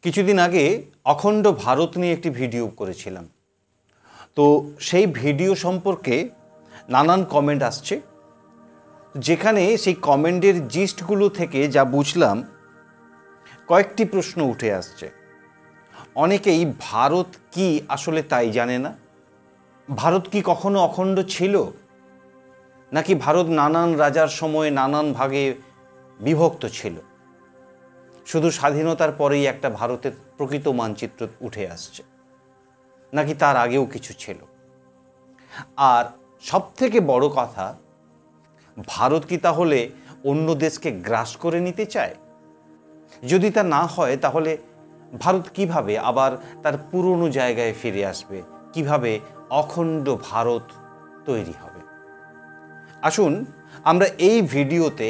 কিছুদিন আগে অখণ্ড ভারত নিয়ে একটি ভিডিও করেছিলাম। তো সেই ভিডিও সম্পর্কে নানান কমেন্ট আসছে, যেখানে সেই কমেন্টের জিস্টগুলো থেকে যা বুঝলাম কয়েকটি প্রশ্ন উঠে আসছে। অনেকেই ভারত কি আসলে তাই জানে না। ভারত কি কখনো অখণ্ড ছিল, নাকি ভারত নানান রাজার সময়ে নানান ভাগে বিভক্ত ছিল? শুধু স্বাধীনতার পরেই একটা ভারতের প্রকৃত মানচিত্র উঠে আসছে, নাকি তার আগেও কিছু ছিল? আর সবথেকে বড় কথা, ভারত কি তাহলে অন্য দেশকে গ্রাস করে নিতে চায়? যদি তা না হয়, তাহলে ভারত কিভাবে আবার তার পুরনো জায়গায় ফিরে আসবে? কিভাবে অখণ্ড ভারত তৈরি হবে? আসুন আমরা এই ভিডিওতে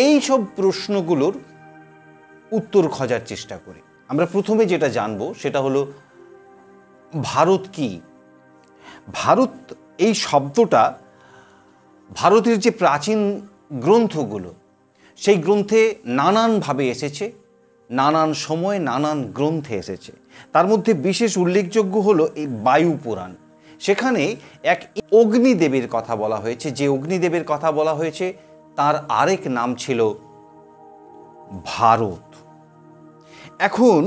এই সব প্রশ্নগুলোর উত্তর খোঁজার চেষ্টা করি। আমরা প্রথমে যেটা জানব সেটা হলো, ভারত কি? ভারত এই শব্দটা ভারতের যে প্রাচীন গ্রন্থগুলো, সেই গ্রন্থে নানানভাবে এসেছে, নানান সময়ে নানান গ্রন্থে এসেছে। তার মধ্যে বিশেষ উল্লেখযোগ্য হলো এই বায়ু পুরাণ। সেখানে এক অগ্নিদেবের কথা বলা হয়েছে। যে অগ্নিদেবের কথা বলা হয়েছে তার আরেক নাম ছিল ভারত। এখন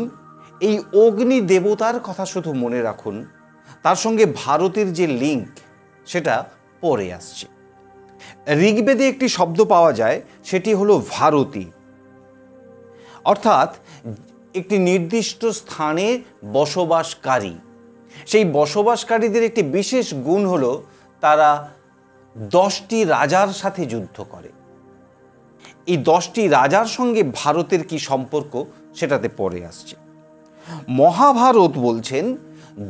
এই অগ্নি দেবতার কথা শুধু মনে রাখুন, তার সঙ্গে ভারতের যে লিঙ্ক সেটা পরে আসছে। ঋগ্বেদে একটি শব্দ পাওয়া যায়, সেটি হলো ভারতী, অর্থাৎ একটি নির্দিষ্ট স্থানে বসবাসকারী। সেই বসবাসকারীদের একটি বিশেষ গুণ হলো তারা 10টি রাজার সাথে যুদ্ধ করে। এই 10টি রাজার সঙ্গে ভারতের কি সম্পর্ক সেটাতে পরে আসছে। মহাভারত বলছেন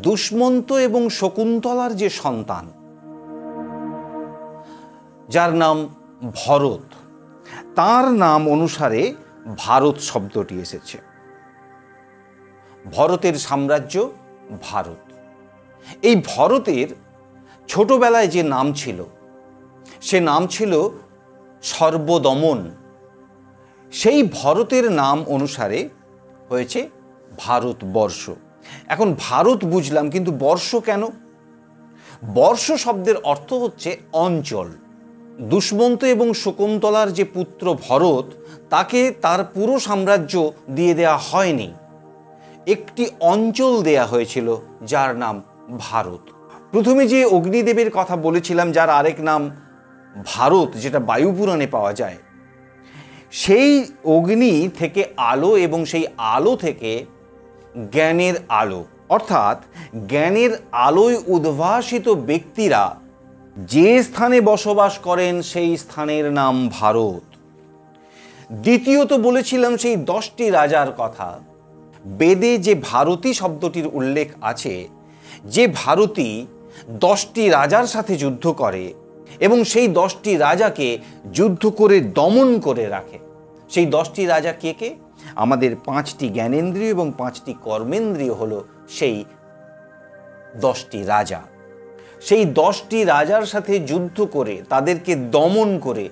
দুষ্মন্ত এবং শকুন্তলার যে সন্তান, যার নাম ভরত, তার নাম অনুসারে ভারত শব্দটি এসেছে। ভরতের সাম্রাজ্য ভারত। এই ভরতের ছোটবেলায় যে নাম ছিল, সে নাম ছিল সর্বদমন। সেই ভরতের নাম অনুসারে হয়েছে ভারতবর্ষ। এখন ভারত বুঝলাম, কিন্তু বর্ষ কেন? বর্ষ শব্দের অর্থ হচ্ছে অঞ্চল। দুষ্মন্ত এবং শকুন্তলার যে পুত্র ভরত, তাকে তার পুরো সাম্রাজ্য দিয়ে দেয়া হয়নি, একটি অঞ্চল দেয়া হয়েছিল যার নাম ভারত। প্রথমে যে অগ্নিদেবের কথা বলেছিলাম, যার আরেক নাম ভারত, যেটা বায়ুপুরাণে পাওয়া যায়, সেই অগ্নি থেকে আলো, এবং সেই আলো থেকে জ্ঞানের আলো, অর্থাৎ জ্ঞানের আলোয় উদ্ভাসিত ব্যক্তিরা যে স্থানে বসবাস করেন সেই স্থানের নাম ভারত। দ্বিতীয়ত বলেছিলাম সেই 10টি রাজার কথা। বেদে যে ভারতী শব্দটির উল্লেখ আছে, যে ভারতী 10টি রাজার সাথে যুদ্ধ করে এবং সেই 10টি রাজাকে যুদ্ধ করে দমন করে রাখে, সেই 10টি রাজা কে কে? আমাদের 5টি জ্ঞানেন্দ্রিয় এবং 5টি কর্মেন্দ্রিয় হলো সেই 10টি রাজা। সেই 10টি রাজার সাথে যুদ্ধ করে তাদেরকে দমন করে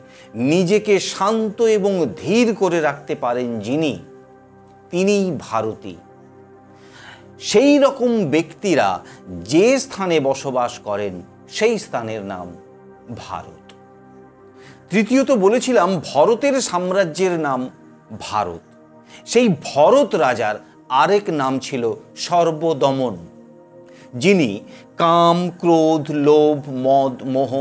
নিজেকে শান্ত এবং ধীর করে রাখতে পারেন যিনি, তিনিই ভারতী। সেই রকম ব্যক্তিরা যে স্থানে বসবাস করেন সেই স্থানের নাম ভারত। তৃতীয়ত বলেছিলাম ভরতের সাম্রাজ্যের নাম ভারত। সেই ভরত রাজার আরেক নাম ছিল সর্বদমন, যিনি কাম, ক্রোধ, লোভ, মদ, মোহ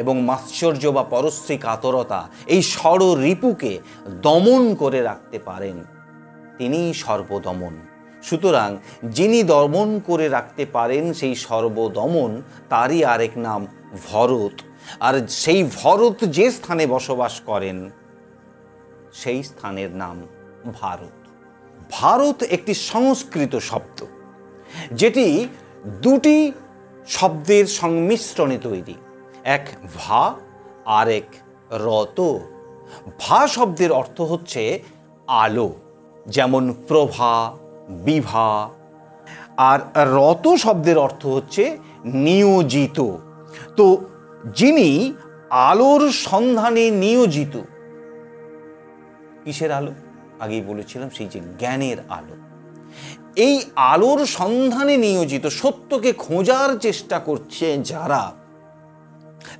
এবং মাৎসর্য বা পরশ্রী কাতরতা, এই ষড়রিপুকে দমন করে রাখতে পারেন, তিনিই সর্বদমন। সুতরাং যিনি দমন করে রাখতে পারেন সেই সর্বদমন, তারই আরেক নাম ভরত। আর সেই ভরত যে স্থানে বসবাস করেন সেই স্থানের নাম ভারত। ভারত একটি সংস্কৃত শব্দ, যেটি দুটি শব্দের সংমিশ্রণে তৈরি, এক ভা আর এক রত। ভা শব্দের অর্থ হচ্ছে আলো, যেমন প্রভা, বিভা। আর রত শব্দের অর্থ হচ্ছে নিয়োজিত। তো যিনি আলোর সন্ধানে নিয়োজিত, কিসের আলো? আগেই বলেছিলাম সেই যে জ্ঞানের আলো। এই আলোর সন্ধানে নিয়োজিত, সত্যকে খোঁজার চেষ্টা করছে যারা,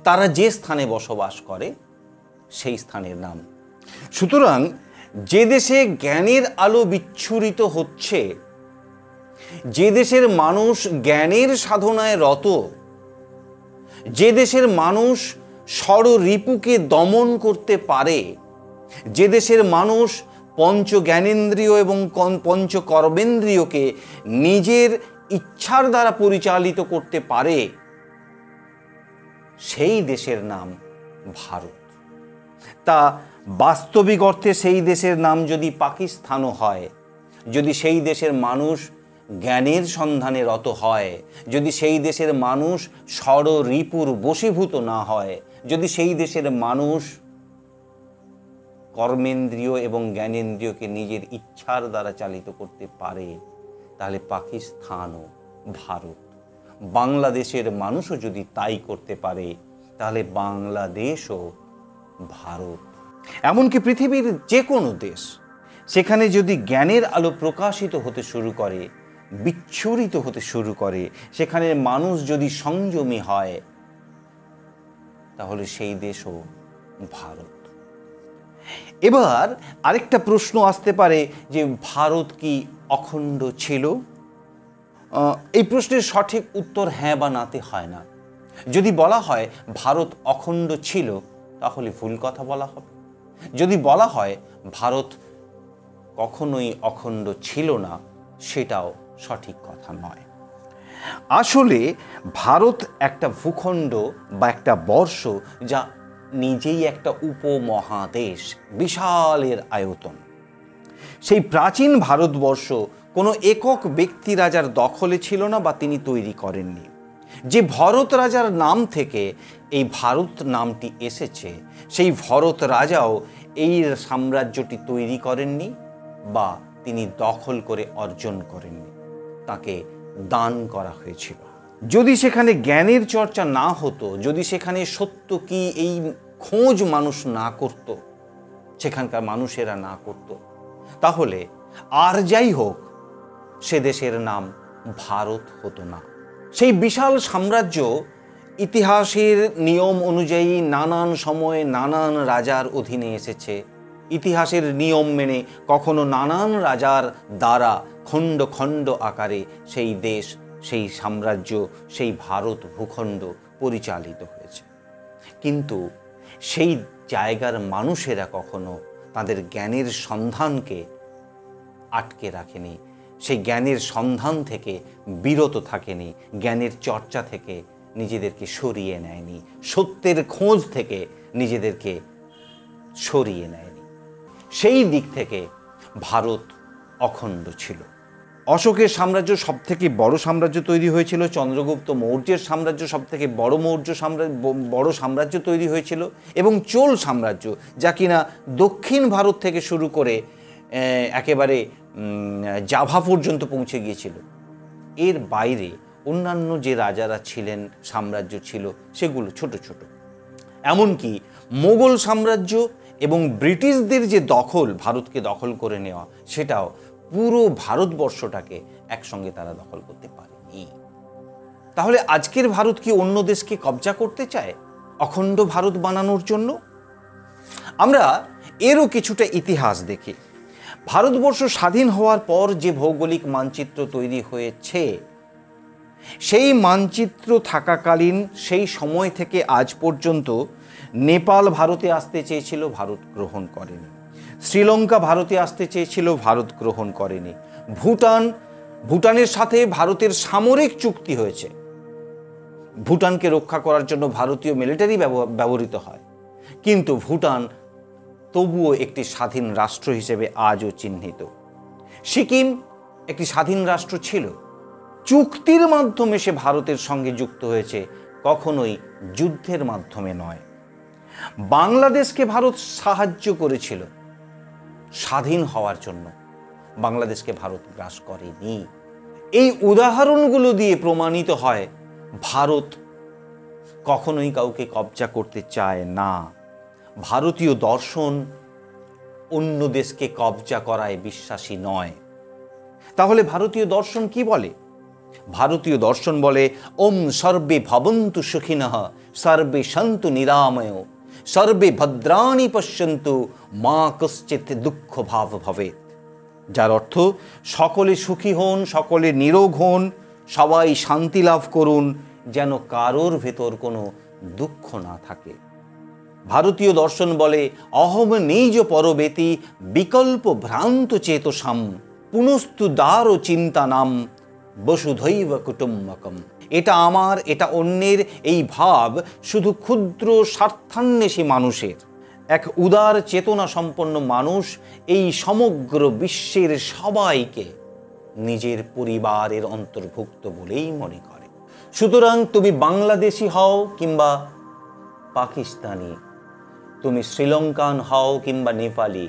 তারা যে স্থানে বসবাস করে সেই স্থানের নাম। সুতরাং যে দেশে জ্ঞানের আলো বিচ্ছুরিত হচ্ছে, যে দেশের মানুষ জ্ঞানের সাধনায় রত, যে দেশের মানুষ ষড়রিপুকে দমন করতে পারে, যে দেশের মানুষ পঞ্চ জ্ঞানেন্দ্রিয় এবং পঞ্চ কর্মেন্দ্রিয়কে নিজের ইচ্ছার দ্বারা পরিচালিত করতে পারে, সেই দেশের নাম ভারত। তা বাস্তবিক অর্থে সেই দেশের নাম যদি পাকিস্তানও হয়, যদি সেই দেশের মানুষ জ্ঞানের সন্ধানে রত হয়, যদি সেই দেশের মানুষ ষড়রিপুর বশীভূত না হয়, যদি সেই দেশের মানুষ কর্মেন্দ্রিয় এবং জ্ঞানেন্দ্রিয়কে নিজের ইচ্ছার দ্বারা চালিত করতে পারে, তাহলে পাকিস্তানও ভারত। বাংলাদেশের মানুষও যদি তাই করতে পারে, তাহলে বাংলাদেশও ভারত। এমনকি পৃথিবীর যে কোনো দেশ, সেখানে যদি জ্ঞানের আলো প্রকাশিত হতে শুরু করে, বিচ্ছুরিত হতে শুরু করে, সেখানে মানুষ যদি সংযমী হয়, তাহলে সেই দেশও ভারত। এবার আরেকটা প্রশ্ন আসতে পারে যে ভারত কি অখণ্ড ছিল? এই প্রশ্নের সঠিক উত্তর হ্যাঁ বা নাতে হয় না। যদি বলা হয় ভারত অখণ্ড ছিল, তাহলে ভুল কথা বলা হবে। যদি বলা হয় ভারত কখনোই অখণ্ড ছিল না, সেটাও সঠিক কথা নয়। আসলে ভারত একটা ভূখণ্ড বা একটা বর্ষ, যা নিজেই একটা উপমহাদেশ, বিশালের আয়তন। সেই প্রাচীন ভারতবর্ষ কোনো একক ব্যক্তি রাজার দখলে ছিল না বা তিনি তৈরি করেননি। যে ভরত রাজার নাম থেকে এই ভারত নামটি এসেছে, সেই ভরত রাজাও এই সাম্রাজ্যটি তৈরি করেননি বা তিনি দখল করে অর্জন করেননি, তাকে দান করা হয়েছিল। যদি সেখানে জ্ঞানের চর্চা না হতো, যদি সেখানে সত্য কি এই খোঁজ মানুষ না করত, সেখানকার মানুষেরা না করত, তাহলে আর যাই হোক সে দেশের নাম ভারত হতো না। সেই বিশাল সাম্রাজ্য ইতিহাসের নিয়ম অনুযায়ী নানান সময়ে নানান রাজার অধীনে এসেছে। ইতিহাসের নিয়ম মেনে কখনো নানান রাজার দ্বারা খণ্ড খণ্ড আকারে সেই দেশ, সেই সাম্রাজ্য, সেই ভারত ভূখণ্ড পরিচালিত হয়েছে। কিন্তু সেই জায়গার মানুষেরা কখনো তাদের জ্ঞানের সন্ধানকে আটকে রাখেনি, সেই জ্ঞানের সন্ধান থেকে বিরত থাকেনি, জ্ঞানের চর্চা থেকে নিজেদেরকে সরিয়ে নেয়নি, সত্যের খোঁজ থেকে নিজেদেরকে সরিয়ে নেয়নি। সেই দিক থেকে ভারত অখণ্ড ছিল। অশোকের সাম্রাজ্য সব থেকে বড় সাম্রাজ্য তৈরি হয়েছিল, চন্দ্রগুপ্ত মৌর্যের সাম্রাজ্য সব থেকে বড় সাম্রাজ্য তৈরি হয়েছিল, এবং চোল সাম্রাজ্য, যা কিনা দক্ষিণ ভারত থেকে শুরু করে একেবারে জাভা পর্যন্ত পৌঁছে গিয়েছিল। এর বাইরে অন্যান্য যে রাজারা ছিলেন, সাম্রাজ্য ছিল, সেগুলো ছোট ছোট। এমনকি মোগল সাম্রাজ্য এবং ব্রিটিশদের যে দখল, ভারতকে দখল করে নেওয়া, সেটাও পুরো ভারতবর্ষটাকে একসঙ্গে তারা দখল করতে পারেনি। তাহলে আজকের ভারত কি অন্য দেশকে কবজা করতে চায় অখণ্ড ভারত বানানোর জন্য? আমরা এরও কিছুটা ইতিহাস দেখি। ভারতবর্ষ স্বাধীন হওয়ার পর যে ভৌগোলিক মানচিত্র তৈরি হয়েছে, সেই মানচিত্র থাকাকালীন সেই সময় থেকে আজ পর্যন্ত নেপাল ভারতে আসতে চেয়েছিল, ভারত গ্রহণ করেনি। শ্রীলঙ্কা ভারতে আসতে চেয়েছিল, ভারত গ্রহণ করেনি। ভুটানের সাথে ভারতের সামরিক চুক্তি হয়েছে, ভুটানকে রক্ষা করার জন্য ভারতীয় মিলিটারি ব্যবহৃত হয়, কিন্তু ভুটান তবুও একটি স্বাধীন রাষ্ট্র হিসেবে আজও চিহ্নিত। সিকিম একটি স্বাধীন রাষ্ট্র ছিল, চুক্তির মাধ্যমে সে ভারতের সঙ্গে যুক্ত হয়েছে, কখনোই যুদ্ধের মাধ্যমে নয়। বাংলাদেশকে ভারত সাহায্য করেছিল স্বাধীন হওয়ার জন্য, বাংলাদেশকে ভারত গ্রাস করেনি। এই উদাহরণগুলো দিয়ে প্রমাণিত হয় ভারত কখনোই কাউকে কবজা করতে চায় না। ভারতীয় দর্শন অন্য দেশকে কবজা করায় বিশ্বাসী নয়। তাহলে ভারতীয় দর্শন কি বলে? ভারতীয় দর্শন বলে ওম সর্বে ভবন্তু সুখিনঃ সর্বে সন্তু নিরাময় সর্বে ভদ্রাণি পশ্যন্তু মা কশ্চিৎ দুঃখ ভাব ভবেৎ। যার অর্থ সকলে সুখী হন, সকলে নিরোগ হন, সবাই শান্তি লাভ করুন, যেন কারোর ভেতর কোনো দুঃখ না থাকে। ভারতীয় দর্শন বলে অহম নিজ পরবেতি বিকল্প ভ্রান্ত চেতসাম পুনস্তু দ্বার চিন্তা নাম বসুধৈব কুটুম্বকম। এটা আমার, এটা অন্যের, এই ভাব শুধু ক্ষুদ্র স্বার্থান্বেষী মানুষের। এক উদার চেতনা সম্পন্ন মানুষ এই সমগ্র বিশ্বের সবাইকে নিজের পরিবারের অন্তর্ভুক্ত বলেই মনে করে। সুতরাং তুমি বাংলাদেশি হও কিংবা পাকিস্তানি, তুমি শ্রীলঙ্কান হও কিংবা নেপালি,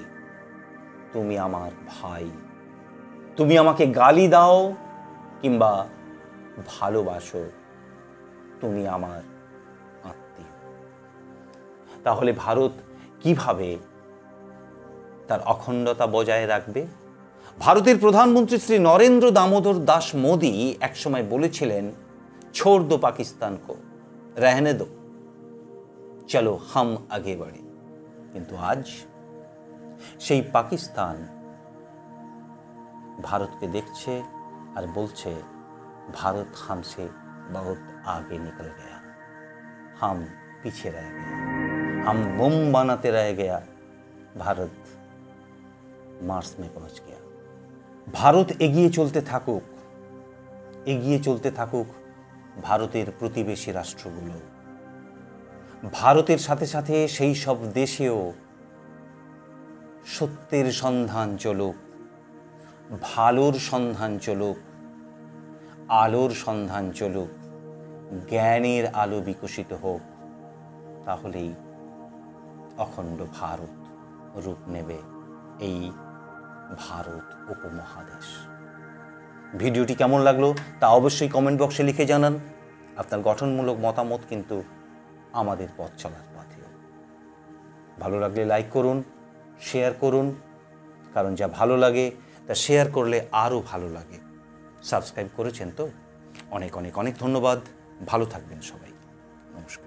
তুমি আমার ভাই। তুমি আমাকে গালি দাও কিংবা ভালোবাসো, তুমি আমার আত্মীয়। তাহলে ভারত কিভাবে তার অখণ্ডতা বজায় রাখবে? ভারতের প্রধানমন্ত্রী শ্রী নরেন্দ্র দামোদর দাস মোদী একসময় বলেছিলেন, ছোড় দো পাকিস্তান কো, রহনে দো, চলো হাম আগে বাড়ে। কিন্তু আজ সেই পাকিস্তান ভারতকে দেখছে আর বলছে, भारत हमसे बहुत आगे निकल गया, हम पीछे रह गए, हम बम बनाते रह गया, भारत मार्स में पहुंच गया। ভারত এগিয়ে চলতে থাকুক, এগিয়ে চলতে থাকুক ভারতের প্রতিবেশী রাষ্ট্রগুলো। ভারতের সাথে সাথে সেই সব দেশেও সত্যের সন্ধান চলুক, ভালোর সন্ধান চলুক, আলোর সন্ধান চলুক, জ্ঞানের আলো বিকশিত হোক। তাহলেই অখণ্ড ভারত রূপ নেবে এই ভারত উপমহাদেশ। ভিডিওটি কেমন লাগলো তা অবশ্যই কমেন্ট বক্সে লিখে জানান। আপনার গঠনমূলক মতামত কিন্তু আমাদের পথ চলার পথে। ভালো লাগলে লাইক করুন, শেয়ার করুন, কারণ যা ভালো লাগে তা শেয়ার করলে আরও ভালো লাগে। সাবস্ক্রাইব করেছেন তো? অনেক অনেক অনেক ধন্যবাদ। ভালো থাকবেন সবাই। নমস্কার।